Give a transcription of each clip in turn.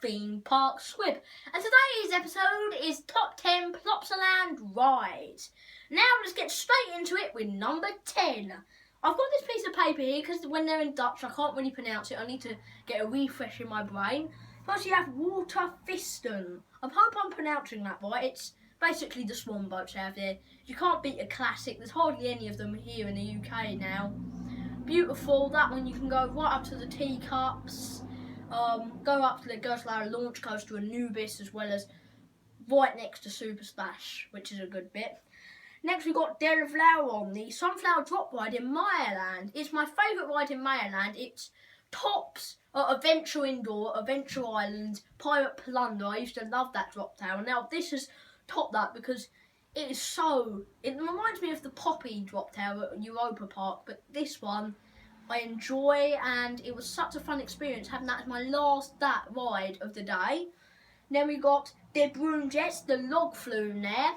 theme park squib. And today's episode is Top 10 Plopsaland Rides. Now let's get straight into it with number 10. I've got this piece of paper here because when they're in Dutch I can't really pronounce it. I need to get a refresh in my brain. First you have Waterfisten. I hope I'm pronouncing that right. It's basically the swan boats out there. You can't beat a classic. There's hardly any of them here in the UK now. Beautiful. That one you can go right up to the teacups. Go up to the Plopsaland launch coaster Anubis, as well as right next to Super Splash, which is a good bit. Next we've got Der Flower, the Sunflower Drop Ride in Meyerland. It's my favourite ride in Meyerland. It tops Adventure Indoor, Adventure Island, Pirate Plunder. I used to love that drop tower. Now this has topped that because it is so... It reminds me of the Poppy drop tower at Europa Park, but this one I enjoy, and it was such a fun experience having that as my last ride of the day. Then we got the Broom Jets, the log flume there.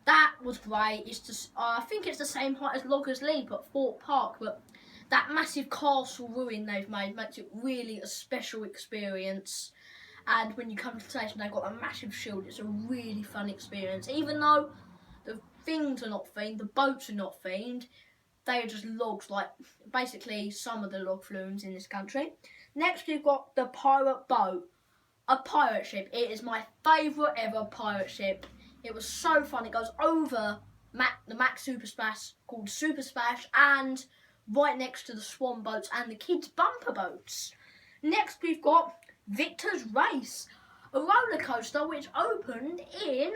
That was great. It's just, I think it's the same height as Loggers Leap at Fort Park, but that massive castle ruin they've made makes it really a special experience. And when you come to the station, they've got a massive shield. It's a really fun experience. Even though the things are not themed, the boats are not themed, they are just logs, like basically some of the log flumes in this country. Next we've got the Pirate Boat, a pirate ship. It is my favourite ever pirate ship. It was so fun. It goes over the Max Super Splash, called Super Splash, and right next to the swan boats and the kids' bumper boats. Next we've got Victor's Race, a roller coaster which opened in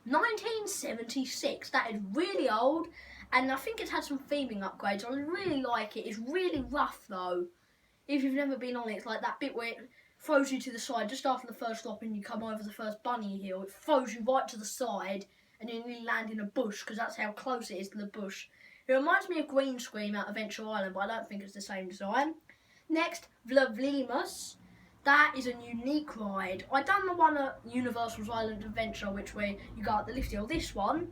1976. That is really old, and I think it's had some theming upgrades. I really like it. It's really rough though. If you've never been on it, it's like that bit where it throws you to the side just after the first stop and you come over the first bunny hill. It throws you right to the side and then you land in a bush because that's how close it is to the bush. It reminds me of Green Scream out of Adventure Island, but I don't think it's the same design. Next, Vlevlemus. That is a unique ride. I done the one at Universal's Island Adventure, which way you go up the lift hill. This one,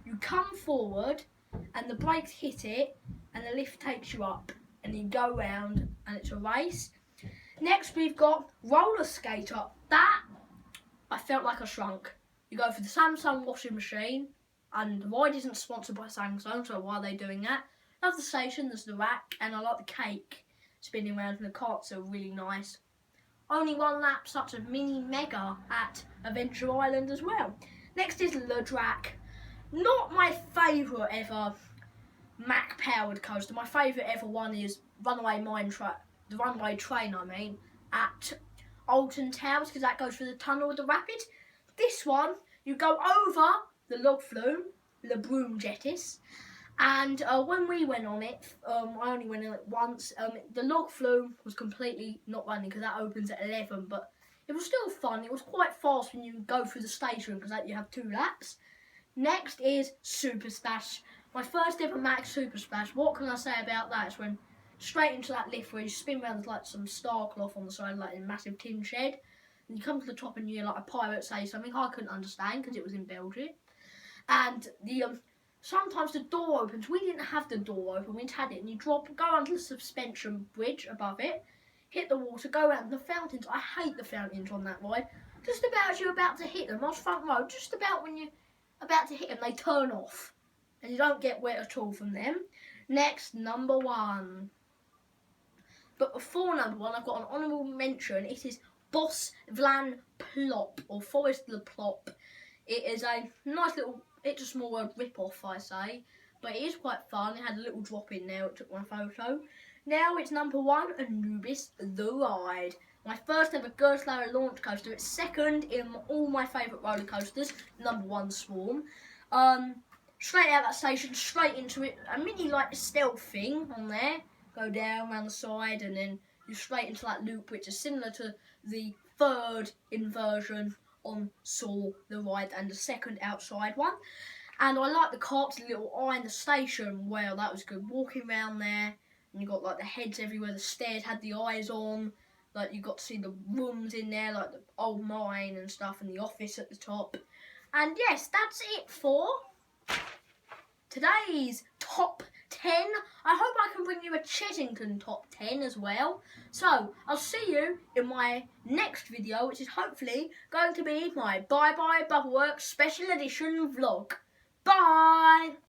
you come forward and the brakes hit it and the lift takes you up and you go round and it's a race. Next we've got Roller Skater. That, I felt like I shrunk. You go for the Samsung washing machine, and the ride isn't sponsored by Samsung, so why are they doing that? Love the station, there's the rack, and I like the cake spinning around, and the carts are really nice. Only one lap, such a mini mega at Adventure Island as well. Next is Le Drac. Not my favourite ever Mack powered coaster. My favourite ever one is the Runaway Train, at Alton Towers, because that goes through the tunnel with the rapids. This one, you go over the log flume, the Broom Jettis, and when we went on it, I only went on it once. The log flume was completely not running because that opens at 11, but it was still fun. It was quite fast when you go through the station because you have 2 laps. Next is Super Splash. My first ever Max Super Splash. What can I say about that? It's when straight into that lift where you spin around like some star cloth on the side, like in a massive tin shed. And you come to the top and you're like a pirate say something I couldn't understand because it was in Belgium. And the sometimes the door opens. We didn't have the door open, we had it, and you go under the suspension bridge above it, hit the water, go around the fountains. I hate the fountains on that ride. Just about as you're about to hit them, I was front row, just about when you're about to hit them, they turn off. And you don't get wet at all from them. Next, number 1. But before number 1, I've got an honourable mention. It is Bos Vlan Plop, or Forest Le Plop. It is a nice little, it's a small word rip-off, I say, but it is quite fun. It had a little drop in there, it took my photo. Now it's number 1, Anubis the Ride. My first ever Plopsaland launch coaster. It's second in all my favourite roller coasters. Number 1, Swarm. Straight out that station, straight into it. A mini like stealth thing on there. Go down around the side and then you're straight into that loop, which is similar to the third inversion on Saw the Ride and the second outside one. And I like the carts, the little eye in the station. Well, that was good. Walking around there and you got like the heads everywhere. The stairs had the eyes on. Like you got to see the rooms in there, like the old mine and stuff, and the office at the top. And yes, that's it for today's top 10. I hope I can bring you a Chessington top 10 as well. So, I'll see you in my next video, which is hopefully going to be my Bye Bye Bubbleworks Special Edition vlog. Bye!